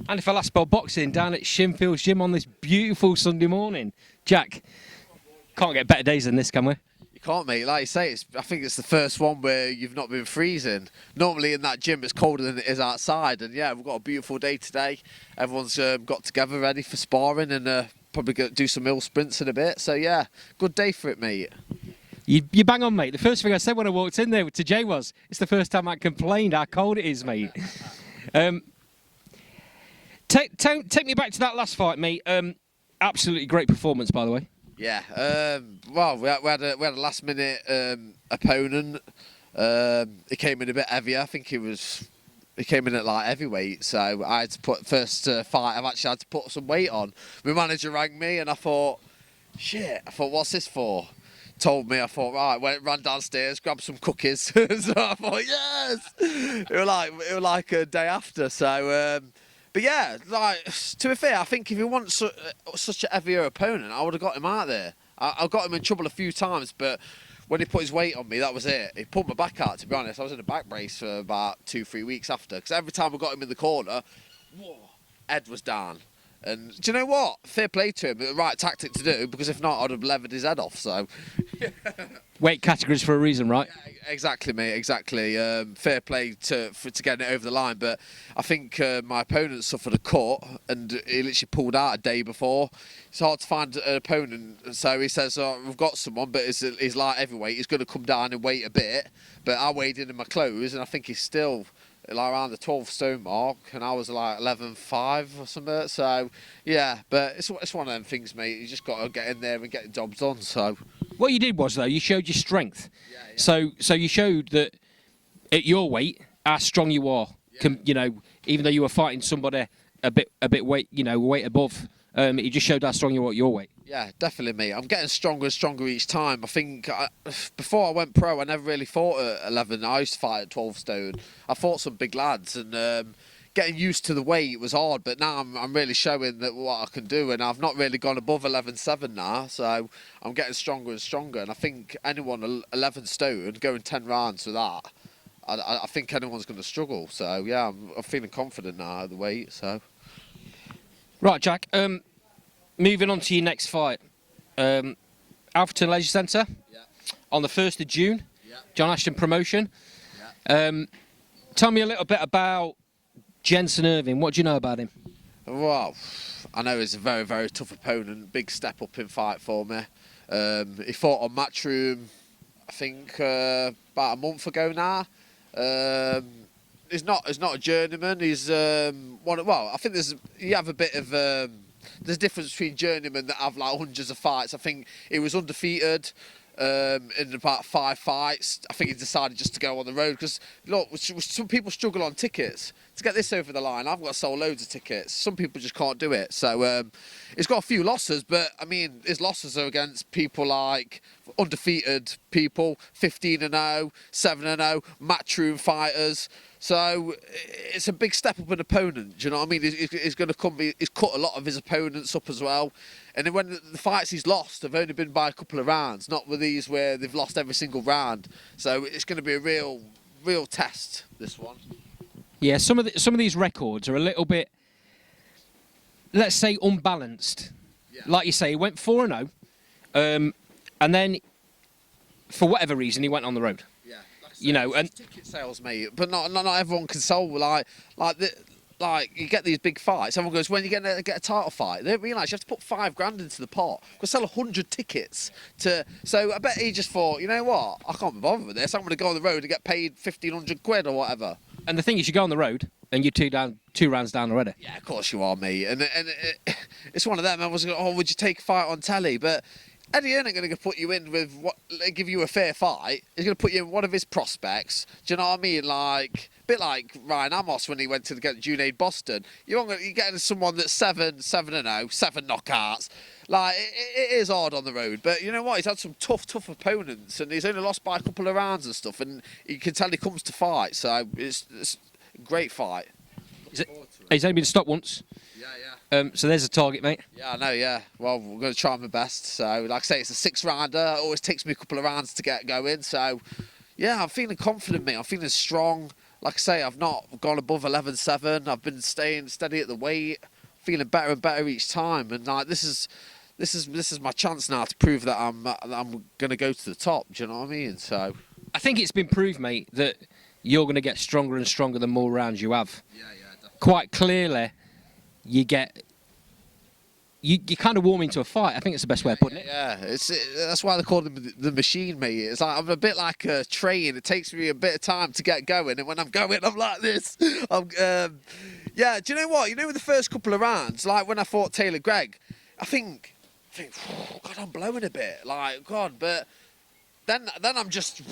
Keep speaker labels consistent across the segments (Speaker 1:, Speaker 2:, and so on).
Speaker 1: And if I last spell boxing down at Shinfield's gym on this beautiful Sunday morning. Jack, can't get better days than this, can we?
Speaker 2: You can't, mate. Like you say, I think it's the first one where you've not been freezing. Normally in that gym it's colder than it is outside, and yeah, we've got a beautiful day today. Everyone's got together ready for sparring and probably going to do some hill sprints in a bit. So yeah, good day for it, mate.
Speaker 1: You bang on, mate. The first thing I said when I walked in there to Jay was, it's the first time I complained how cold it is, mate. Take me back to that last fight, mate. Absolutely great performance, by the way.
Speaker 2: Yeah. Well, we had a last minute opponent. He came in a bit heavier. I think he came in at like heavyweight, so I had to put first fight. I've actually had to put some weight on. My manager rang me, and I thought, shit. I thought, what's this for? Told me. I thought, right. Ran downstairs, grabbed some cookies. So I thought, yes. It was like a day after. So. But yeah, like, to be fair, I think if he wants such a heavier opponent, I would have got him out there. I got him in trouble a few times, but when he put his weight on me, that was it. He pulled my back out, to be honest. I was in a back brace for about 2-3 weeks after, because every time I got him in the corner, whoa, head was down. And do you know what? Fair play to him. The right tactic to do, because if not, I'd have levered his head off. So,
Speaker 1: weight categories for a reason, right?
Speaker 2: Yeah, exactly, mate. Exactly. Fair play to getting it over the line. But I think my opponent suffered a cut, and he literally pulled out a day before. It's hard to find an opponent. So he says, "We've got someone, but he's light heavyweight. He's going to come down and weight a bit." But I weighed in my clothes, and I think he's still like around the 12 stone mark, and I was like 11.5 or something. So yeah, but it's one of them things, mate. You just got to get in there and get the jobs done. So
Speaker 1: what you did was, though, you showed your strength.
Speaker 2: Yeah.
Speaker 1: So you showed that at your weight, how strong you are.
Speaker 2: Yeah.
Speaker 1: You know, even though you were fighting somebody a bit weight, weight above, it just showed how strong you are at your weight.
Speaker 2: Yeah, definitely, mate. I'm getting stronger and stronger each time. I think before I went pro, I never really fought at 11. I used to fight at 12 stone. I fought some big lads, and getting used to the weight was hard. But now I'm really showing that what I can do, and I've not really gone above 11.7 now. So I'm getting stronger and stronger. And I think anyone 11 stone going 10 rounds with that, I think anyone's going to struggle. So yeah, I'm feeling confident now at the weight. So
Speaker 1: right, Jack. Moving on to your next fight, Alfreton Leisure Centre, on the 1st of June, John Ashton promotion. Tell me a little bit about Jensen Irving. What do you know about him?
Speaker 2: Well, I know he's a very, very tough opponent. Big step up in fight for me. He fought on Matchroom, I think, about a month ago now. He's not a journeyman. He's well, I think you have a bit of. There's a difference between journeymen that have like hundreds of fights. I think he was undefeated in about 5 fights. I think he decided just to go on the road because, look, some people struggle on tickets. To get this over the line, I've got to sell loads of tickets. Some people just can't do it. So he's got a few losses, but I mean, his losses are against people like undefeated people, 15-0, 7-0, matchroom fighters. So it's a big step up in opponent. Do you know what I mean? He's going to come. He's cut a lot of his opponents up as well. And then when the fights he's lost have only been by a couple of rounds, not with these where they've lost every single round. So it's going to be a real test, this one.
Speaker 1: Yeah, some of these records are a little bit, let's say, unbalanced. Yeah. Like you say, he went 4-0, and then for whatever reason he went on the road.
Speaker 2: Yeah, like and ticket sales, mate. But not everyone can sell like you get these big fights. Everyone goes, when you get a title fight, they don't realise you have to put $5,000 into the pot. Go sell 100 tickets to. So I bet he just thought, you know what? I can't be bothered with this. I'm going to go on the road and get paid 1,500 quid or whatever.
Speaker 1: And the thing is, you go on the road and you're two rounds down already.
Speaker 2: Yeah, of course you are, mate. And it's one of them. I was going, would you take a fight on telly? But Eddie Hearn ain't going to put you in with give you a fair fight. He's going to put you in one of his prospects. Do you know what I mean? Like a bit like Ryan Amos when he went to get Junaid Boston. You're getting someone that's 7-0, 7 knockouts. Like it is hard on the road, but you know what? He's had some tough opponents, and he's only lost by a couple of rounds and stuff. And you can tell he comes to fight, so it's a great fight.
Speaker 1: He's only been stopped once.
Speaker 2: Yeah.
Speaker 1: So there's a target, mate.
Speaker 2: Yeah, I know. Yeah. Well, we're going to try my best. So, like I say, it's a 6-rounder. It always takes me a couple of rounds to get going. So, yeah, I'm feeling confident, mate. I'm feeling strong. like I say, I've not gone above 11.7. I've been staying steady at the weight, feeling better and better each time. And like this is my chance now to prove that I'm going to go to the top. Do you know what I mean? So
Speaker 1: I think it's been proved, mate, that you're going to get stronger and stronger the more rounds you have.
Speaker 2: yeah, definitely.
Speaker 1: Quite clearly, you kind of warm into a fight. I think it's the best way of putting it.
Speaker 2: Yeah, that's why they call him the machine, mate. It's like I'm a bit like a train. It takes me a bit of time to get going, and when I'm going, I'm like this. Yeah. Do you know what? You know, with the first couple of rounds, like when I fought Taylor Gregg, I think, God, I'm blowing a bit. Like, God, but then I'm just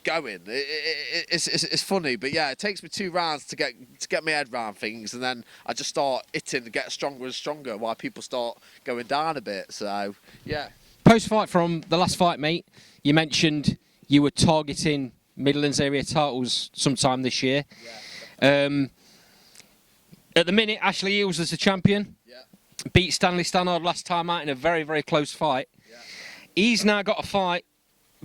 Speaker 2: going. It's funny, but yeah, it takes me 2 rounds to get my head around things, and then I just start hitting to get stronger and stronger while people start going down a bit. So yeah.
Speaker 1: Post-fight from the last fight, mate, you mentioned you were targeting Midlands area titles sometime this year.
Speaker 2: Yeah.
Speaker 1: At the minute, Ashley Eels is the champion.
Speaker 2: Yeah.
Speaker 1: Beat Stanley Stannard last time out in a very, very close fight.
Speaker 2: Yeah.
Speaker 1: He's now got a fight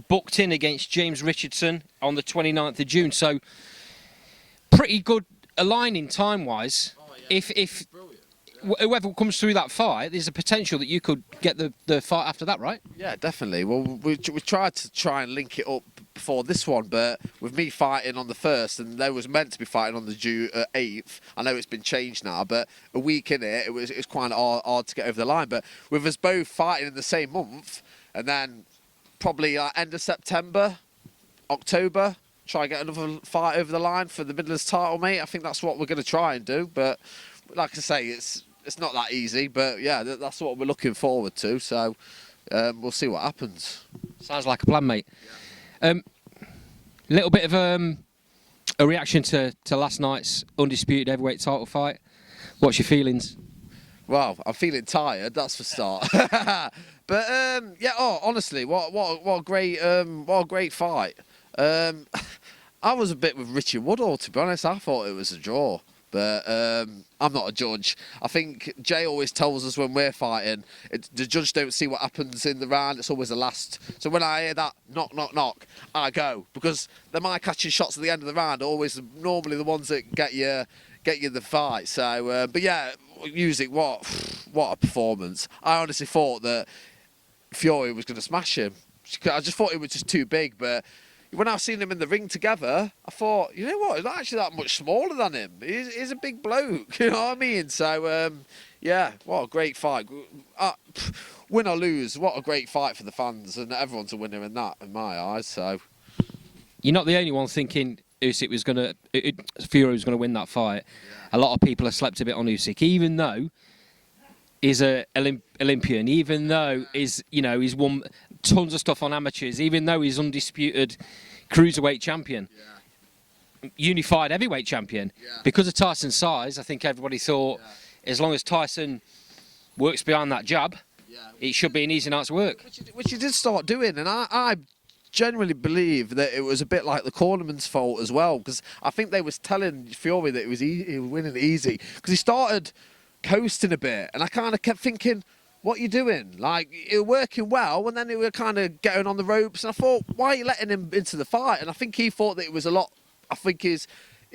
Speaker 1: booked in against James Richardson on the 29th of June. So pretty good aligning time-wise.
Speaker 2: Oh, yeah.
Speaker 1: If
Speaker 2: Brilliant.
Speaker 1: whoever comes through that fight, there's a potential that you could get the fight after that, right?
Speaker 2: Yeah, definitely. Well, we tried to link it up before this one, but with me fighting on the 1st, and they was meant to be fighting on the 8th. I know it's been changed now, but a week in it was quite hard to get over the line. But with us both fighting in the same month, and then probably end of September, October, try and get another fight over the line for the Midlands title, mate. I think that's what we're going to try and do. But like I say, it's not that easy. But yeah, that's what we're looking forward to. So we'll see what happens.
Speaker 1: Sounds like a plan, mate. Little bit of a reaction to last night's undisputed heavyweight title fight. What's your feelings?
Speaker 2: Well, I'm feeling tired, that's for start. But yeah, honestly, what a great fight. I was a bit with Richie Woodall, to be honest. I thought it was a draw, but I'm not a judge. I think Jay always tells us when we're fighting, the judge don't see what happens in the round. It's always the last. So when I hear that knock, knock, knock, I go, because the my catching shots at the end of the round are always normally the ones that get you the fight. So, but yeah, music, what a performance. I honestly thought that Fury was going to smash him. I just thought it was just too big, but when I've seen him in the ring together, I thought, you know what, he's not actually that much smaller than him. He's a big bloke, you know what I mean? So, yeah, what a great fight. Win or lose, what a great fight for the fans, and everyone's a winner in that, in my eyes. So
Speaker 1: You're not the only one thinking Usyk was Fury was going to win that fight. Yeah. A lot of people have slept a bit on Usyk, even though he's an Olympian, even though he's won tons of stuff on amateurs, even though he's undisputed cruiserweight champion, unified heavyweight champion. Yeah. Because of Tyson's size, I think everybody thought as long as Tyson works behind that jab, it should be an easy night's work.
Speaker 2: Which he did start doing, and I generally believe that it was a bit like the cornerman's fault as well, because I think they was telling Fury that he was winning easy, because he started coasting a bit, and I kind of kept thinking, what are you doing? Like, you were working well, and then you were kind of getting on the ropes, and I thought, why are you letting him into the fight? And I think he thought that it was a lot. I think he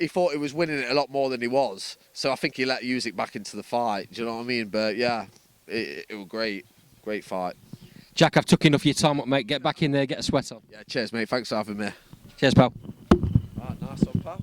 Speaker 2: thought he was winning it a lot more than he was, so I think he let Usyk back into the fight. Do you know what I mean? But yeah, it was great fight.
Speaker 1: Jack, I've took enough of your time up, mate. Get back in there, get a sweat on.
Speaker 2: Yeah, cheers, mate. Thanks for having me.
Speaker 1: Cheers, pal.
Speaker 2: Right, nice one, pal.